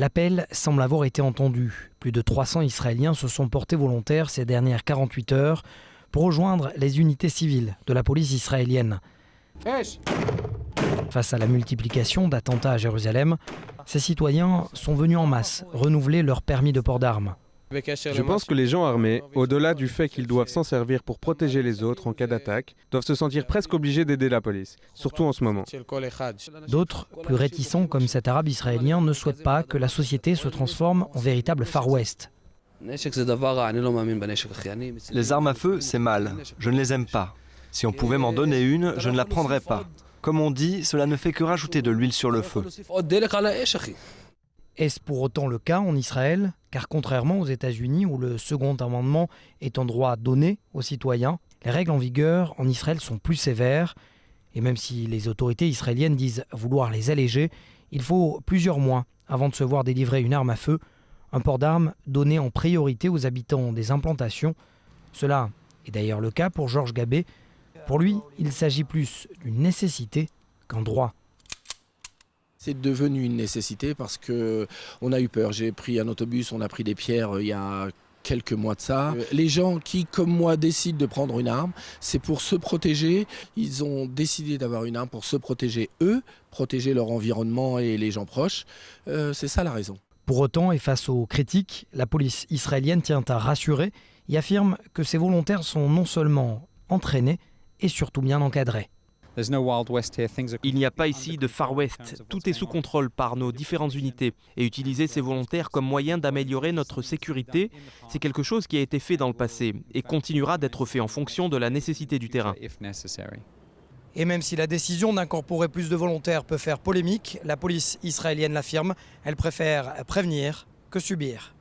L'appel semble avoir été entendu. Plus de 300 Israéliens se sont portés volontaires ces dernières 48 heures pour rejoindre les unités civiles de la police israélienne. Face à la multiplication d'attentats à Jérusalem, ces citoyens sont venus en masse renouveler leur permis de port d'armes. Je pense que les gens armés, au-delà du fait qu'ils doivent s'en servir pour protéger les autres en cas d'attaque, doivent se sentir presque obligés d'aider la police, surtout en ce moment. D'autres, plus réticents comme cet arabe israélien, ne souhaitent pas que la société se transforme en véritable Far West. Les armes à feu, c'est mal. Je ne les aime pas. Si on pouvait m'en donner une, je ne la prendrais pas. Comme on dit, cela ne fait que rajouter de l'huile sur le feu. Est-ce pour autant le cas en Israël? Car contrairement aux États-Unis où le second amendement est un droit donné aux citoyens, les règles en vigueur en Israël sont plus sévères. Et même si les autorités israéliennes disent vouloir les alléger, il faut plusieurs mois avant de se voir délivrer une arme à feu, un port d'armes donné en priorité aux habitants des implantations. Cela est d'ailleurs le cas pour Georges Gabé. Pour lui, il s'agit plus d'une nécessité qu'un droit. C'est devenu une nécessité parce qu'on a eu peur. J'ai pris un autobus, on a pris des pierres il y a quelques mois de ça. Les gens qui, comme moi, décident de prendre une arme, c'est pour se protéger. Ils ont décidé d'avoir une arme pour se protéger eux, protéger leur environnement et les gens proches. C'est ça la raison. Pour autant, et face aux critiques, la police israélienne tient à rassurer et affirme que ses volontaires sont non seulement entraînés et surtout bien encadrés. Il n'y a pas ici de Far West. Tout est sous contrôle par nos différentes unités. Et utiliser ces volontaires comme moyen d'améliorer notre sécurité, c'est quelque chose qui a été fait dans le passé et continuera d'être fait en fonction de la nécessité du terrain. Et même si la décision d'incorporer plus de volontaires peut faire polémique, la police israélienne l'affirme, elle préfère prévenir que subir.